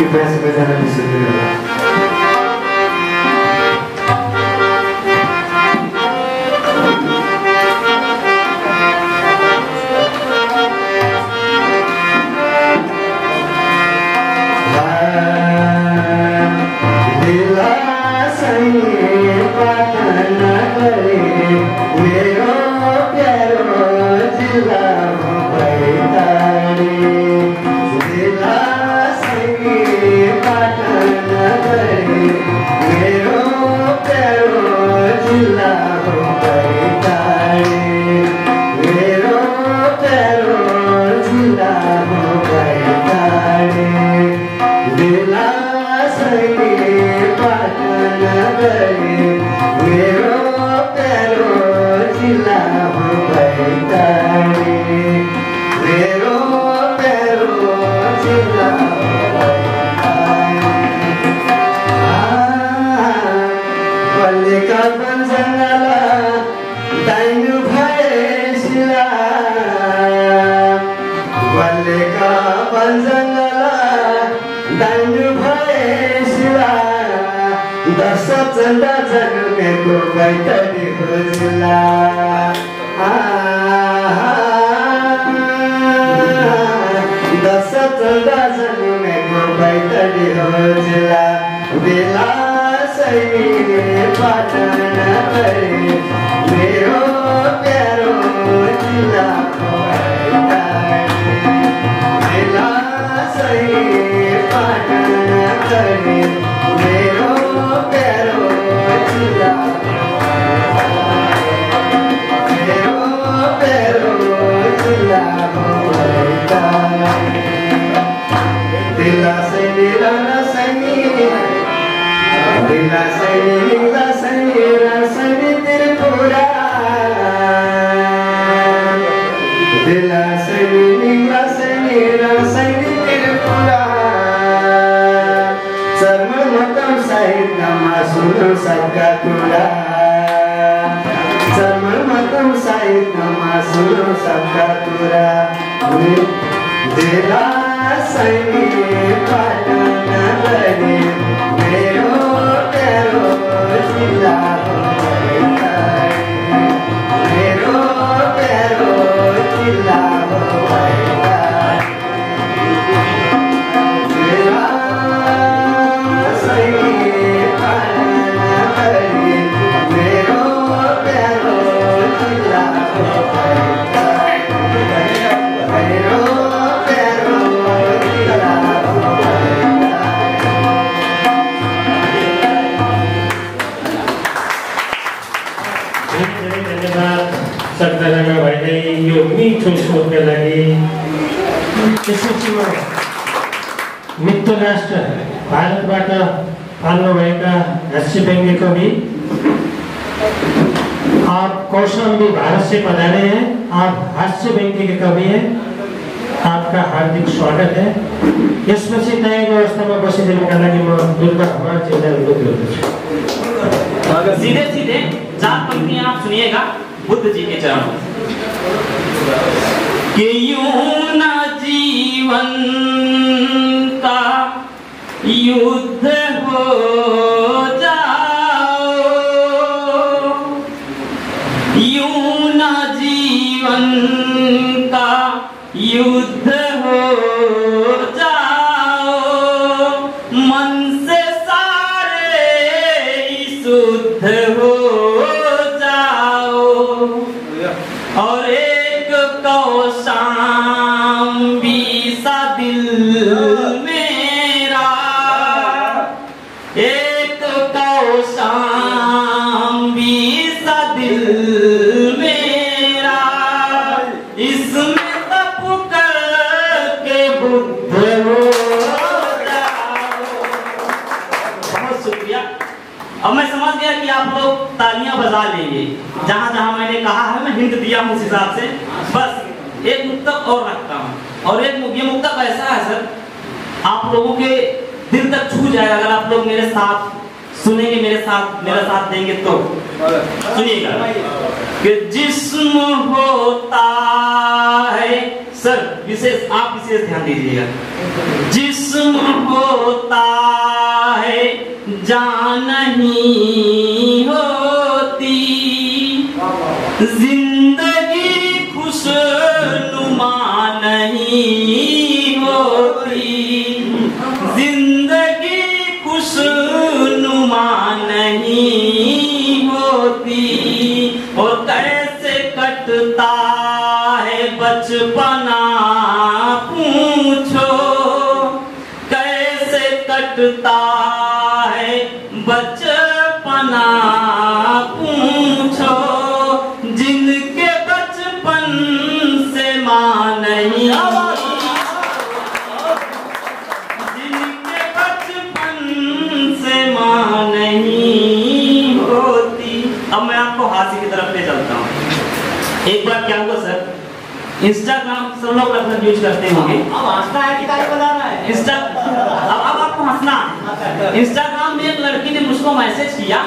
कृपया सबैजनाले सुनिदिनु होला। मित्र राष्ट्र भारतबाट पाल्नुभएका हास्य व्यङ्ग्य कवि आप कौशाम्बी भारत से पधारे हैं। आप हास्य व्यङ्ग्य के कवि हैं। आपका हार्दिक स्वागत है। यसपछि तयको अवस्थामा बसिदिनुका लागि म दुर्गा हमारजीलाई अनुरोध गर्दछु। सीधे सीधे 4 पंक्तियां आप सुनिएगा बुद्ध जी के चरणों कि यूं न जीवन का युद्ध हो जाओ, यूं न जीवन का युद्ध हो जाओ, मन से सारे शुद्ध हो जाओ और एक कौशाम्बी सा दिल मेरा, एक कौशाम्बी सा दिल मेरा, इसमें तप करके बुद्ध हो जाओ। बहुत शुक्रिया। अब मैं समझ गया कि आप लोग तालियां बजा लेंगे। जहां जहां मैंने कहा है मैं हिंट दिया हूं उस हिसाब से। बस एक मुक्तक और रखता हूं और एक ये मुक्तक ऐसा है सर, आप लोगों के दिल तक छू जाएगा अगर आप लोग मेरे साथ सुनेंगे, मेरा साथ देंगे तो। सुनिएगा कि जिस्म होता है सर विशेष आप विशेष ध्यान दीजिएगा। जिस्म होता है जान नहीं होती, जिंदगी खुशनुमा नहीं होती, जिंदगी खुशनुमा नहीं होती। और कैसे कटता है बचपना पूछो, कैसे कटता है बचपना पूछो, जिनके बचपन से मां नहीं, जिनके बचपन से मां नहीं होती। अब मैं आपको हास्य की तरफ ले चलता हूँ। एक बार क्या हुआ सर, इंस्टाग्राम सब लोग अपना यूज करते होंगे। अब हंसना है कि ताली बजा रहा है? अब आपको हंसना है। इंस्टाग्राम में एक लड़की ने मुझको मैसेज किया,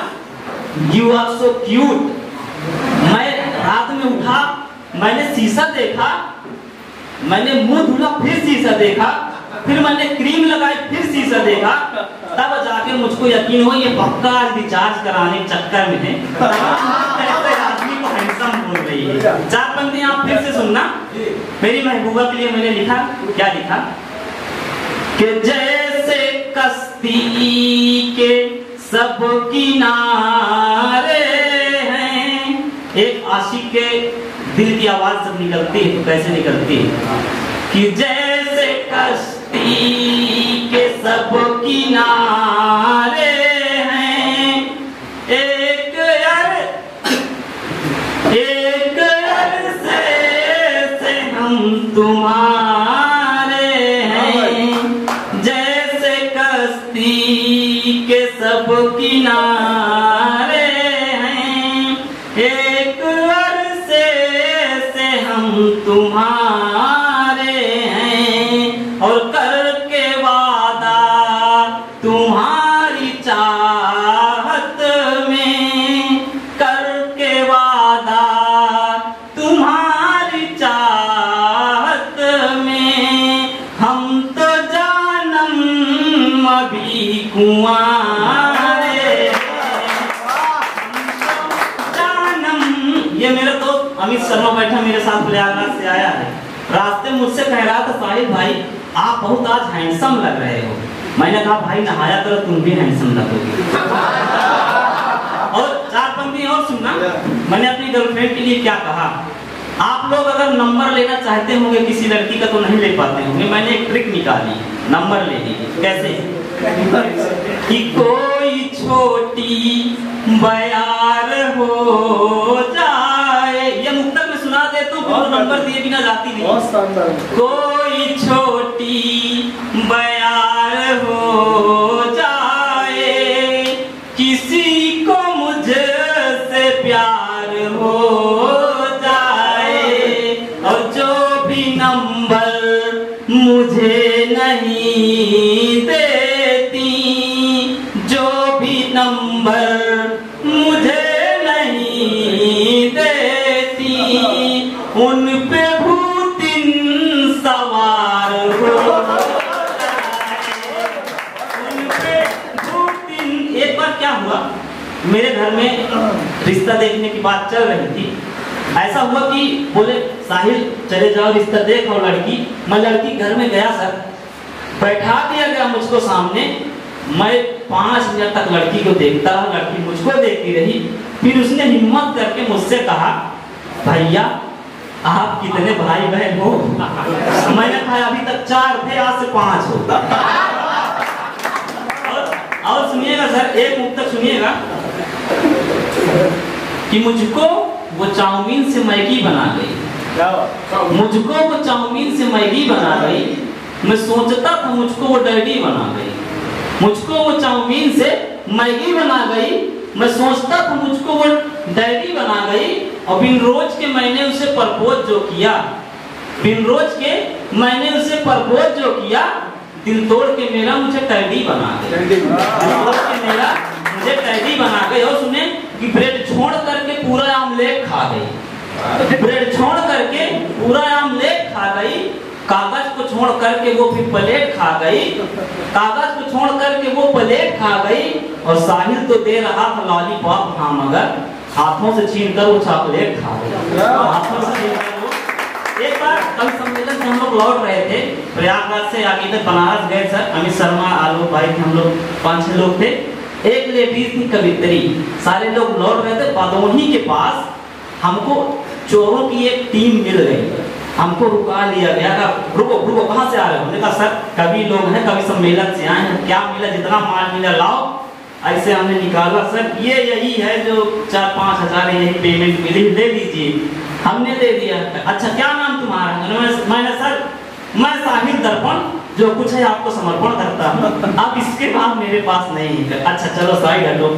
यू आर सो क्यूट। मैं रात में उठा, मैंने शीशा देखा, मैंने मुंह धुला, फिर शीशा देखा, फिर मैंने क्रीम लगाई, फिर शीशा देखा, तब जाके मुझको यकीन हुआ ये पक्का रिचार्ज कराने के चक्कर में है। आदमी को हैंडसम बोल रही है। चार पंक्ति आप फिर से सुनना। मेरी महबूबा के लिए मैंने लिखा, क्या लिखा कि जैसे कश्ती के सब किनारे हैं। एक आशिक के दिल की आवाज जब निकलती है तो कैसे निकलती है कि जैसे कश्ती के सब किनारे हैं, एक अरसे से हम तुम्हारे हैं। जैसे कश्ती के सब किनारे हैं, एक अरसे से हम तुम्हारे हैं। और करके वादा तुम्हारी चाहत में, करके वादा तुम्हारी चाहत में, हम तो जानम अभी कुंवारे, जानम। ये मेरा दोस्त अमित शर्मा बैठा मेरे साथ प्रयागराज से आया है। रास्ते मुझसे कह रहा था, साहिल भाई आप बहुत आज हैंडसम लग रहे हो। मैंने कहा भाई नहाया करो, तुम भी हैंडसम लगोगे। और चार पंक्ति और सुनना, मैंने अपनी गर्लफ्रेंड के लिए क्या कहा। आप लोग अगर नंबर लेना चाहते होंगे किसी लड़की का तो नहीं ले पाते होंगे, मैंने एक ट्रिक निकाली नंबर लेने की। कैसे कि कोई छोटी बयार हो जाए, ये मुक्तक में सुना देता हूँ, तो नंबर दिए बिना जाती नहीं। कोई छोटी बयार हो जाए, किसी को मुझसे प्यार हो जाए, और जो भी नंबर मुझे नहीं देती, जो भी नंबर मुझे नहीं देती, उन पे भूतिन सवार हो जाए, उन पे भूतिन। एक बार क्या हुआ, मेरे घर में रिश्ता देखने की बात चल रही थी। ऐसा हुआ कि बोले साहिल चले जाओ रिश्ता देख और लड़की। मैं लड़की घर में गया सर, बैठा दिया गया मुझको सामने। मैं 5 मिनट तक लड़की को देखता रहा, लड़की मुझको देखती रही। फिर उसने हिम्मत करके मुझसे कहा, भैया आप कितने भाई बहन हो? मैंने कहा अभी तक 4 थे, आज से 5 हो। और सुनिएगा सर, एक मुक्तक सुनिएगा कि मुझको वो चाउमीन से मैगी बना गई, मुझको वो चाउमीन से मैगी बना गई। मैं सोचता था मुझको वो डैडी बना गई, मुझको वो चाउमीन से मैगी बना गई। मैं सोचता था मुझको वो डैडी बना गई। और बिन रोज के मैंने उसे प्रपोज जो किया, बिन रोज के मैंने उसे प्रपोज जो किया, दिल तोड़ के मेरा मुझे कैदी बना गई, दिल तोड़ के मेरा मुझे कैदी बना गई। और सुने कि ब्रेड छोड़ करके पूरा आमलेट खा गई। ब्रेड छोड़ करके पूरा आमलेट खा गई, कागज को छोड़ करके वो फिर प्लेट खा गई, कागज को छोड़ करके वो प्लेट खा गई, और साहिल तो दे रहा था लॉलीपॉप, हाँ मगर हाथों से छीन कर वो चॉकलेट खा गई। हाथों से छीन कर वो। एक बार कवि सम्मेलन से हम लोग लौट रहे थे, प्रयागराज से आगे तक बनारस गए सर, अमित शर्मा, आलोक भाई थे, हम लोग 5-6 लोग थे। एक लेडीज थी कवित्री, सारे लोग लौट रहे थे। बदोही के पास हमको चोरों की एक टीम मिल गई, हमको रुका लिया गया, कहा रुको रुको कहाँ से आ रहे हो? हमने कहा सर कवि लोग हैं, कवि सम्मेलन से आए हैं, क्या मिला, जितना माल मिला लाओ। ऐसे हमने निकाला, सर ये यही है जो 4-5 हजार यही पेमेंट मिली, दे दीजिए। हमने दे दिया। अच्छा क्या नाम तुम्हारा? मैंने सर मैं साहिल दर्पण जो कुछ है आपको समर्पण करता हूँ, अब इसके बाद मेरे पास नहीं है। अच्छा चलो साइड हटो।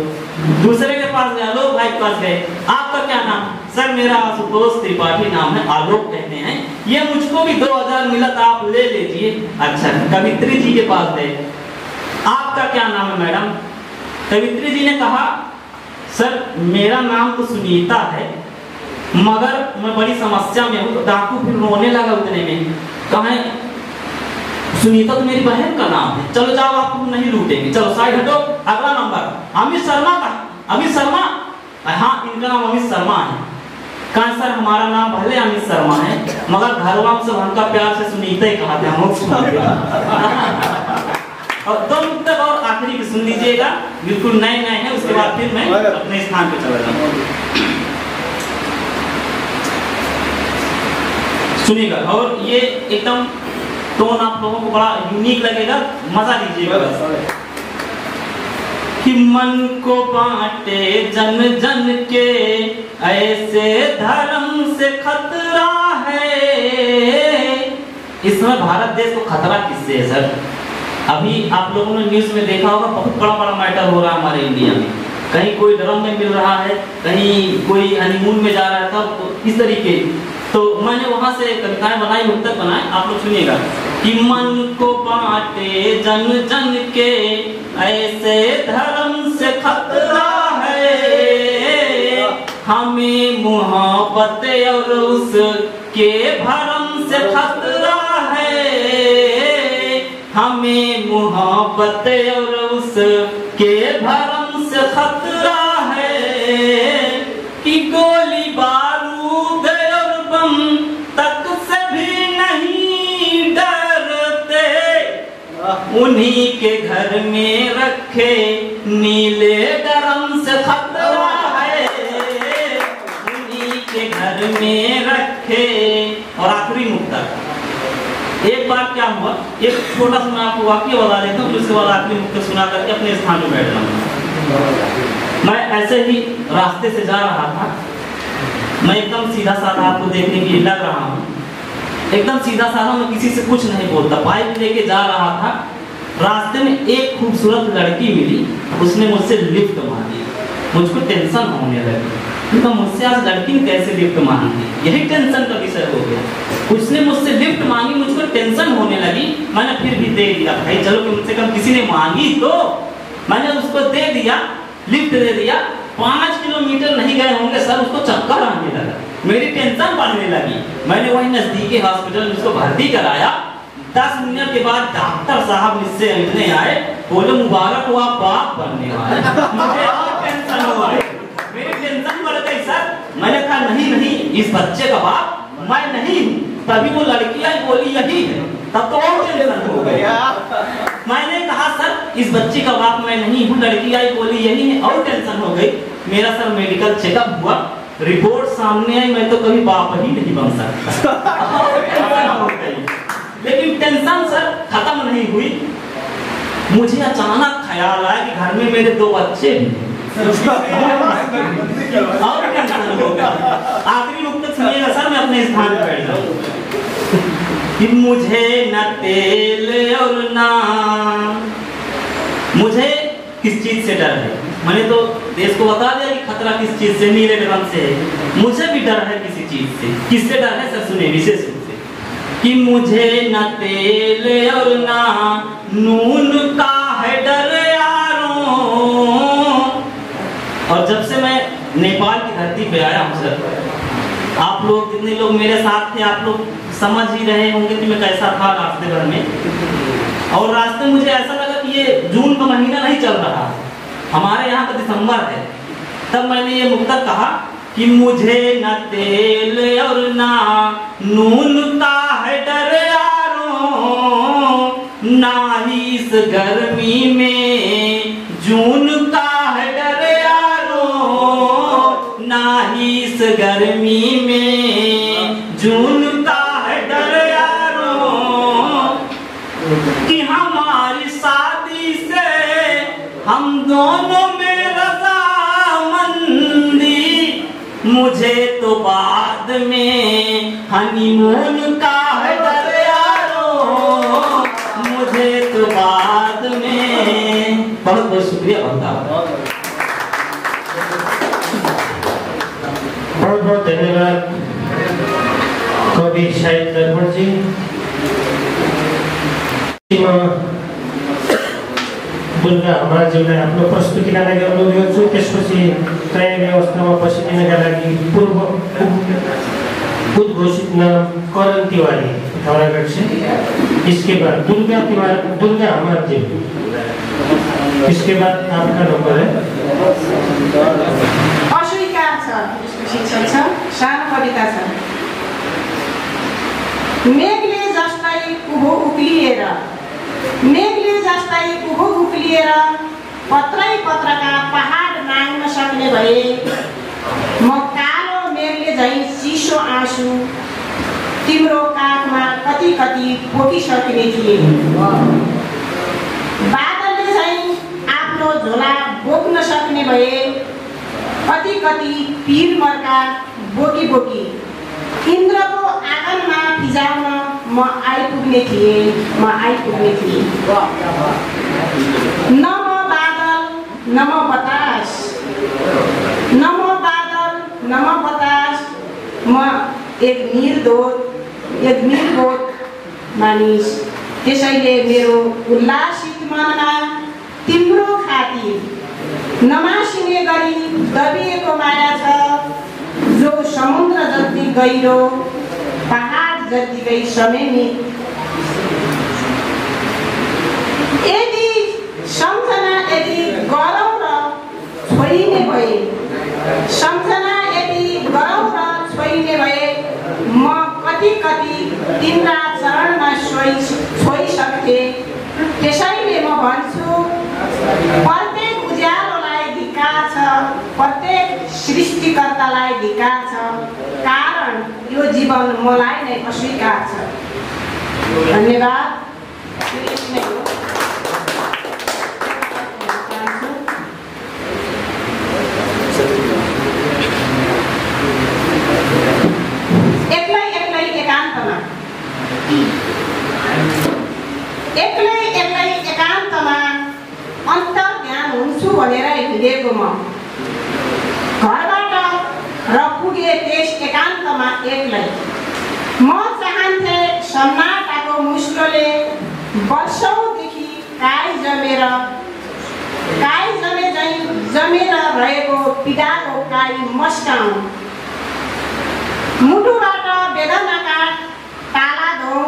दूसरे के पास गए, आलोक भाई के पास गए, आपका क्या नाम? सर मेरा आशुतोष त्रिपाठी नाम है, आलोक कहते हैं, ये मुझको भी 2000 मिला था, आप ले लीजिए। अच्छा कवित्री जी के पास गए, आपका क्या नाम है मैडम? कवित्री जी ने कहा सर मेरा नाम तो सुनीता है, मगर मैं बड़ी समस्या में हूँ। डाकू फिर रोने लगा उतने में, कहा सुनीता तो मेरी बहन का नाम है, चलो जाओ आपको नहीं लूटेंगे, चलो साइड हटो। अगला नंबर अमित शर्मा का। अमित शर्मा? हाँ इनका नाम अमित शर्मा है। कहा सर हमारा नाम भले अमित शर्मा है, मगर घर वालों से हमका प्यार से सुनीता ही कहा था। और 2 मिनट तक और आखिरी सुन लीजिएगा, बिल्कुल नए नए हैं, उसके बाद फिर मैं अपने स्थान पे चला जाऊंगा। सुनिएगा, और ये एकदम टोन आप लोगों को बड़ा यूनिक लगेगा, मजा लीजिएगा बस। कि मन को बांटे जन जन के, ऐसे धर्म से खतरा है। इस समय भारत देश को खतरा किससे है सर? अभी आप लोगों ने न्यूज में देखा होगा, बहुत बड़ा बड़ा मैटर हो रहा है हमारे इंडिया में। कहीं कोई ड्रम में मिल रहा है, कहीं कोई हनीमून में जा रहा था, तो इस तरीके। तो मैंने वहां से कविताएं बनाई, मुक्तक बनाए, आप लोग सुनिएगा। कि मन को बांटे जन जन के, ऐसे धर्म से खतरा है। हमें मोहब्बत और उसके भरम से खतरा है। हमें मोहब्बत और उसके भरम से खतरा है। कि गोली बारूद और बम तक से भी नहीं डरते, उन्हीं के घर में रखे नीले ड्रम से खतरा है। उन्हीं के घर में रखे। और आखिरी मुक्तक, एक बार क्या हुआ, एक छोटा सा मैं आपको वाक्य बता देता हूँ, उसके बाद आखिरी मुक्तक सुना करके अपने स्थान पर बैठ जाऊंगा। मैं ऐसे ही रास्ते से जा रहा था, मैं एकदम सीधा साधा आपको देखने के लिए लग रहा हूँ, एकदम सीधा साधा, मैं किसी से कुछ नहीं बोलता, बाइक लेके जा रहा था। रास्ते में एक खूबसूरत लड़की मिली, उसने मुझसे लिफ्ट मांगी, मुझको टेंशन होने लगी, तो मुझसे आज लड़की ने कैसे लिफ्ट मांगी, यही टेंशन का विषय हो गया। उसने मुझसे लिफ्ट मांगी, मुझको टेंशन होने लगी, मैंने फिर भी दे दिया। भाई चलो कम से कम किसी ने मांगी तो, मैंने उसको दे दिया, लिफ्ट दे दिया। 5 किलोमीटर नहीं गए होंगे सर, उसको चक्कर आने लगा, मेरी टेंशन बढ़ने लगी। मैंने वही नजदीकी हॉस्पिटल में उसको भर्ती कराया। 10 मिनट के बाद डॉक्टर साहब मुझसे मिलने आए, बोले मुबारक हो आप बाप बनने वाले। मुझे टेंशन हो गई, मेरी टेंशन बढ़ गई सर। मैंने कहा नहीं नहीं, इस बच्चे का बाप मैं नहीं हूँ। तभी वो लड़की आई, बोली यही है, तब तो और टेंशन हो गई। मैंने कहा सर इस बच्ची का बाप मैं नहीं हूँ, लड़की आई बोली यही है, और टेंशन हो गई। मेरा सर मेडिकल चेकअप हुआ, रिपोर्ट सामने आई, मैं तो कभी बाप ही नहीं बन सकता। लेकिन टेंशन सर खत्म नहीं हुई। मुझे अचानक ख्याल आया कि घर में मेरे 2 बच्चे हैं, और टेंशन हो गया। आखिरी मुक्तक सुनिएगा सर, मैं अपने स्थान पर बैठ जाऊं। कि मुझे न तेल और ना, मुझे किस चीज से डर है? मैंने तो देश को बता दिया कि खतरा किस चीज से, नीले ड्रम से है। मुझे भी डर है किसी चीज से। किससे डर है सर? सुने विशेष रूप से। कि मुझे न तेल और ना नून का है डर यारों। और जब से मैं नेपाल की धरती पे आया हूँ सर, आप लोग जितने लोग मेरे साथ थे आप लोग समझ ही रहे होंगे कि मैं कैसा था रास्ते भर में। और रास्ते में मुझे ऐसा लगा कि ये जून का महीना नहीं चल रहा, हमारे यहाँ तो दिसंबर है। तब मैंने ये मुक्तक कहा कि मुझे न तेल और ना नून का है डर यारों, ना ही इस गर्मी में जून का है डर यारों, ना ही इस गर्मी में जून का है डर यारों, कि हमारी शादी से हम दोनों में रज़ामंदी, मुझे तो बाद में हनीमून का है डर यारों, मुझे तो बाद में। बहुत बहुत शुक्रिया। बहुत बहुत धन्यवाद कवि शाहिद दर्पण जी। दुर्गा हमारज्यूलाई आफ्नो प्रस्तुतिका लागि अनुरोध गर्छु। त्यसपछि तयारी अवस्थामा बसिदिनका लागि पूर्व उद्घोषित नाम करण तिवारी ठहरागढ़ से। इसके बाद दुर्गा हमारज्यू। इसके बाद आपका नंबर है। अस्वीकार छ, शिक्षक छ, सानो कविता छ। मेघले जस्तै उभो उक्लिएर, मेघले जस्तै उभो उक्लिएर पत्रै पत्रका पहाड नाङ्न सक्ने भए, म कालो मेघले झैँ चिसो आँसु तिम्रो काखमा कति कति पोखिसक्ने थिए। बादलले झैँ आफ्नो झोला बोक्न सक्ने भए, कति कति पीर मर्का बोकी बोकी इन्द्रको आँगनमा फिजाउन म आइपुग्ने थिएँ, म आइपुग्ने थिएँ। न म बादल न म बतास, न म बादल न म बतास, म एक निर्बोध मानिस। त्यसैले मेरो उल्लासित मनमा तिम्रो खातिर नमासिने गरी दबिएको माया छ, जो समुद्र जति गहिरो पहाड जतिकै समेत। यदि सम्झना यदि गरौँ र छोइने भए, सम्झना यदि गरौँ र छोइने भए, म कति कति तिम्रा चरणमा छोइसक्थे। त्यसैले म भन्छु, प्रत्येक उज्यालोलाई धिक्कार छ, प्रत्येक सृष्टिकर्तालाई धिक्कार छ, कारण यो जीवन मलाई नै अस्वीकार छ। धन्यवाद। एक्लै एकान्तमा अन्तर्ध्यान हुन्छु भनेर हिँडेको म घरबाट र पुगे त्यस एकान्तमा एक्लै। म चाहन्थे सन्नाटाको मुस्लोले वर्षौँदेखि जमेर रहेको पीडाको काई मस्काउँ। मुटुबाट वेदनाका ताला धोऊ,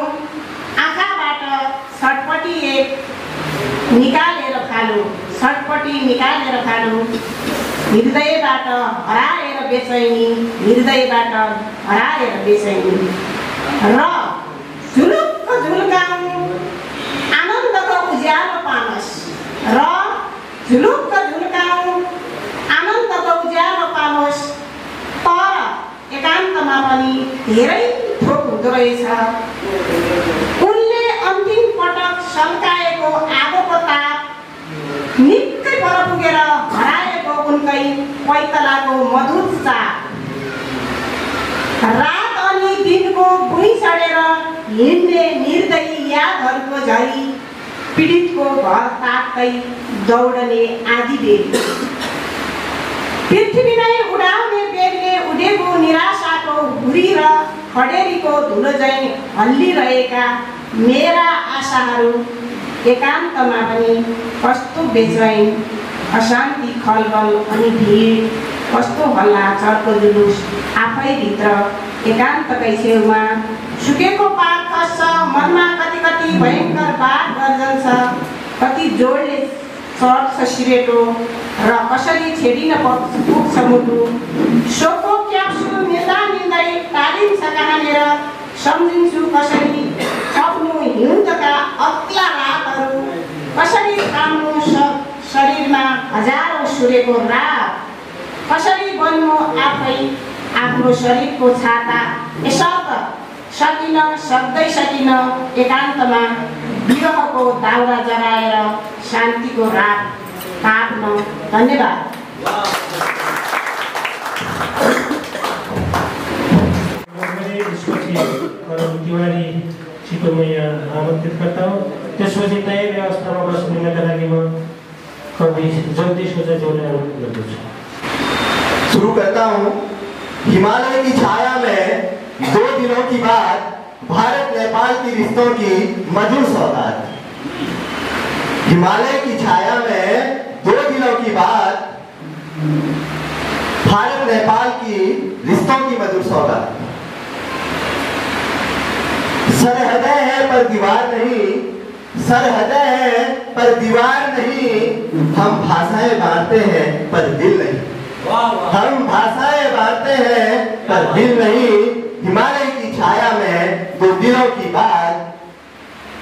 आँखाबाट छटपटी निकालेर फालौँ, छटपटी निकालेर फालौँ। हृदयबाट हराएर बेचैनी, हृदयबाट हराएर बेचैनी। र झुलुक्क झुल्काउँ आनन्दको उज्यालो पानोस्, र झुलुक्क झुल्काउँ आनन्दको उज्यालो पानोस्। तर एकान्तमा पनि धेरै थोक हुँदो रहेछ। उनले अन्तिम पटक सल्काएको आगोको ताप निकै पर पुगेर हराएको उनकै पैतलाको मधुर चाप। रात अनि दिनको भुइँ चढेर हिँड्ने निर्दयी यादहरूको झरी, पीडितको घर ताक्दै दौडने आधी बेर। पृथ्वी नै उडाउने बेगले उडेको निराशाको हुरी र खडेरीको धुलो झैँ हल्लिरहेका मेरा आशाहरू एकान्तमा पनि कस्तो बेचैन, अशान्ति, खलबल अनि भिड कस्तो हल्ला चर्को जुलुस आफैभित्र एकान्तकै छेउमा सुकेको पात खस्छ, मनमा कति कति भयङ्कर बात गर्जन्छ, कति जोडले चढ्छ सिरेटो र कसरी छेडिन पुग्छ मुटु। सोको क्याप्सुल निल्दा निल्दै टाढिन्छ कहाँनिर, सम्झिन्छु कसरी छप्नु हिउँदका अग्ला रातहरू, कसरी थाम्नु शरीरमा हजारौँ सूर्यको रात, कसरी बन्नु आफै आफ्नो शरीरको छाता। यसर्थ सकिन सक्दै सकिन एकान्तमा विरहको दाउरा जराएर शान्तिको रात काट्न। धन्यवाद। तिवारी छिटो म यहाँ आमन्त्रित करता हूँ। त्यसपछि तय व्यवस्थामा बस्नुका लागि म कवि जगदीश ओझाज्यूलाई अनुरोध गर्दछु। शुरू करता हूँ। हिमालय की छाया में 2 दिनों की बात, भारत नेपाल की रिश्तों की मधुर सौगात। हिमालय की छाया में 2 दिनों की बात, भारत नेपाल की रिश्तों की मधुर सौगात। सरहदें हैं पर दीवार नहीं, सरहदें हैं पर दीवार नहीं, हम भाषाएं बांटते हैं पर दिल नहीं। हम भाषाएं बांटते हैं पर दिल नहीं। हिमालय की छाया में 2 दिनों की बात,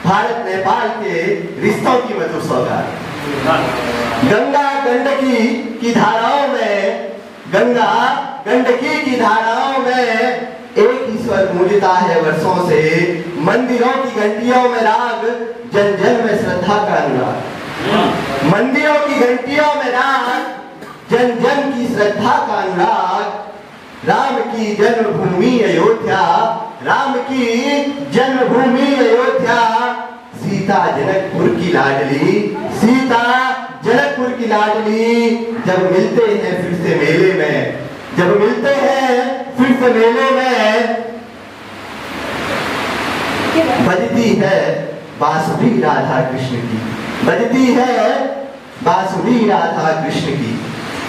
भारत नेपाल के रिश्तों की मधुर सौगात। गंगा गंडकी की धाराओं में, गंगा गंडकी की धाराओं में एक ईश्वर गूंजता है वर्षों से। मंदिरों की घंटियों में राग, जन जन में श्रद्धा का अनुराग। मंदिरों की घंटियों में राग, जन जन की श्रद्धा का अनुराग। राम की जन्मभूमि अयोध्या, राम की जन्मभूमि अयोध्या। सीता जनकपुर की लाडली, सीता जनकपुर की लाडली। जब मिलते हैं फिर से मेले में, जब मिलते हैं फिर से मेले में, बजती है बांसुरी राधा कृष्ण की, बजती है बांसुरी राधा कृष्ण की।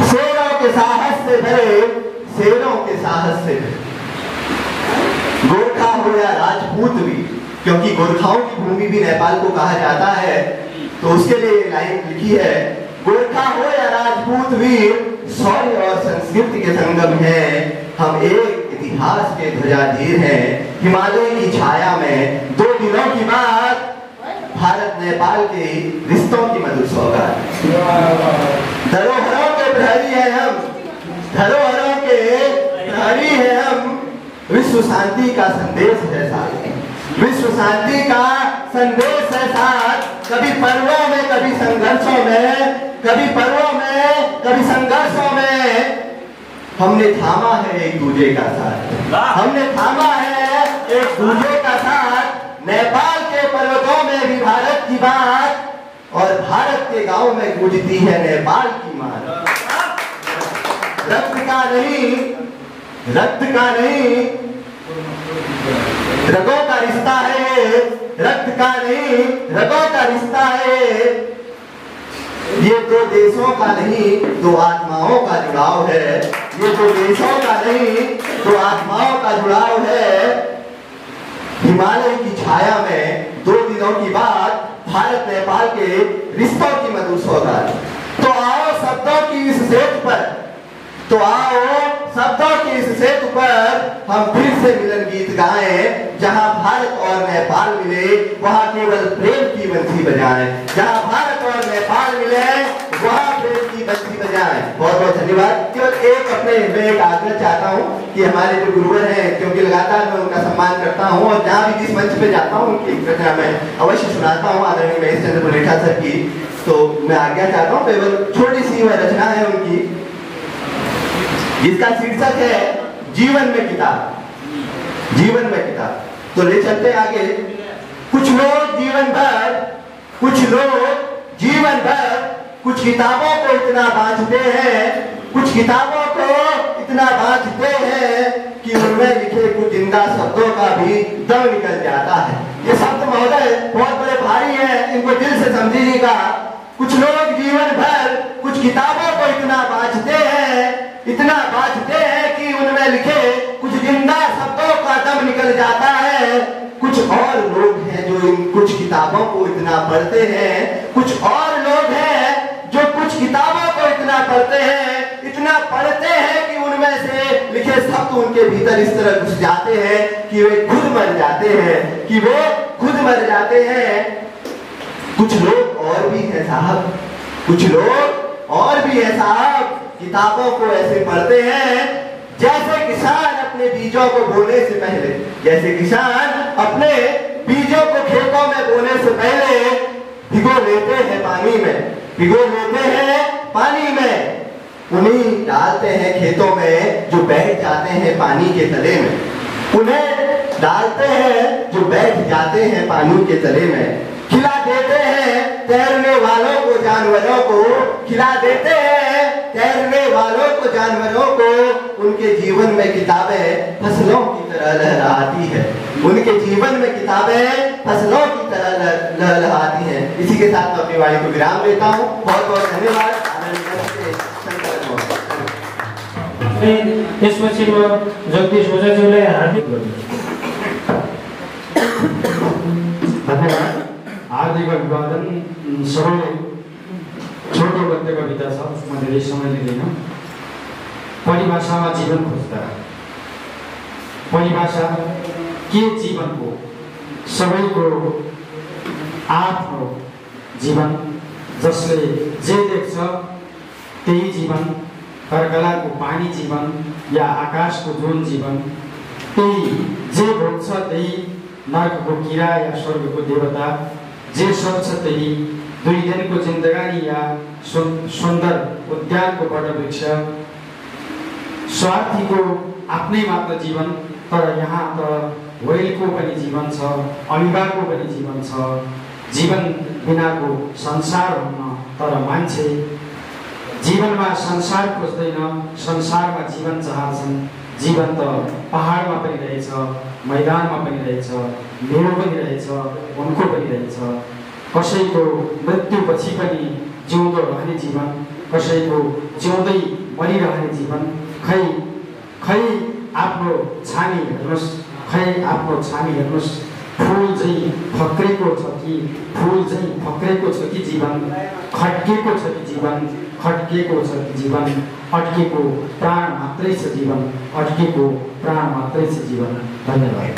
शेरों के साहस से भरे, शेरों के साहस से भरे। गोरखा हो या राजपूत भी, क्योंकि गोरखाओं की भूमि भी नेपाल को कहा जाता है, तो उसके लिए लाइन लिखी है। गोरखा हो या राजपूत वीर, शौर्य और संस्कृति के संगम हैं। हम एक इतिहास के ध्वजाधीर हैं। हिमालय की छाया में 2 दिनों की बात, भारत नेपाल के रिश्तों की मधुर सौगात। धरोहरों के प्रहरी हैं हम, धरोहरों के प्रहरी हैं हम। विश्व शांति का संदेश है साथ, विश्व शांति का संदेश है साथ। कभी पर्वों में, कभी संघर्षों में, कभी पर्वों में, कभी संघर्षों में हमने थामा है एक दूसरे का साथ, हमने थामा है एक दूसरे का साथ। नेपाल के पर्वतों में भी भारत की बात, और भारत के गांव में गूंजती है नेपाल की मात। रक्त का नहीं, रक्त का नहीं, रगों का रिश्ता है। रक्त का नहीं, रगों का रिश्ता है। ये 2 देशों का नहीं, 2 आत्माओं का जुड़ाव है। ये 2 देशों का नहीं, 2 आत्माओं का जुड़ाव है। हिमालय की छाया में 2 दिनों की बात, भारत नेपाल के रिश्तों की मधुर सौगात। तो आओ शब्दों की इस सेतु पर, तो आओ शब्दों की इस सेतु पर हम फिर से मिलन गीत गाएं। जहां भारत और नेपाल मिले, वहां केवल प्रेम की बंसी बजाएं। जहां भारत और नेपाल मिले, वहां प्रेम की बंसी बजाएं। बहुत बहुत धन्यवाद। केवल एक अपने मैं एक आग्रह चाहता हूँ कि हमारे जो गुरुवर हैं, क्योंकि लगातार मैं उनका सम्मान करता हूँ और जहाँ भी जिस मंच पे जाता हूँ उनकी रचना मैं अवश्य सुनाता हूँ, आदरणीय महेश चंद्र पुनेठा सर की। तो मैं आज्ञा चाहता हूँ, केवल छोटी सी वह रचना है उनकी, जिसका शीर्षक है जीवन में किताब, जीवन में किताब। तो ले चलते आगे। कुछ लोग जीवन भर, कुछ लोग जीवन भर कुछ किताबों को इतना बांटते हैं, कुछ किताबों को इतना बांटते हैं कि उनमें लिखे कुछ जिंदा शब्दों का भी दम निकल जाता है। ये शब्द महोदय बहुत बड़े भारी हैं, इनको दिल से समझिएगा। कुछ लोग जीवन भर कुछ किताबों को इतना बांटते हैं, इतना बांधते हैं कि उनमें लिखे कुछ जिंदा शब्दों का दम निकल जाता है। कुछ और लोग हैं जो इन कुछ किताबों को इतना पढ़ते हैं, कुछ और लोग हैं जो कुछ किताबों को इतना पढ़ते हैं कि उनमें से लिखे शब्द उनके भीतर इस तरह घुस जाते हैं कि वे खुद मर जाते हैं, कुछ लोग और भी हैं साहब, किताबों को ऐसे पढ़ते हैं जैसे किसान अपने बीजों को बोने से पहले, खेतों में बोने से पहले भिगो लेते हैं पानी में, उन्हीं डालते हैं खेतों में जो बैठ जाते हैं पानी के तले में, खिला देते हैं तैरने वालों को जानवरों को, उनके जीवन में किताबें फसलों की तरह लहराती है, इसी के साथ मैं अपनी वाणी को विराम देता हूँ। बहुत बहुत धन्यवाद। त्यसपछि म जगदीश ओझाज्यूलाई हार्दिक धन्यवाद। हार्दिक अभिवादन सबैलाई। छोटो गद्य कविता छ, म धेरै समय लिँदैन। परिभाषामा जीवन खोज्दा, परिभाषा के जीवनको? सबैको आफ्नो जीवन, जसले जे देख्छ त्यही जीवन, कर्कलाको पानी जीवन या आकाशको जुन जीवन, त्यही जे भोग्छ त्यही नर्कको किरा या स्वर्गको देवता, जे सोच्छ त्यही, 2 दिनको जिन्दगानी या सुन्दर उद्यानको वटवृक्ष, स्वार्थीको आफ्नै मात्र जीवन, तर यहाँ त व्हेलको पनि जीवन छ, अमिबाको पनि जीवन छ। जीवन बिनाको संसार हुन्न, तर मान्छे जीवनमा संसार खोज्दैन, संसारमा जीवन चाहन्छन्। जीवन त पहाडमा पनि रहेछ, मैदानमा पनि रहेछ, मेरो पनि रहेछ, उनको पनि रहेछ। कसैको मृत्युपछि पनि जिउँदो रहने जीवन, कसैको जिउँदै मरिरहने जीवन। खै आफ्नो छानी हेर्नुहोस्, फूल चाहिँ फक्रेको छ कि जीवन, खड्केको छ कि जीवन, अड्केको प्राण मात्रै छ जीवन, धन्यवाद।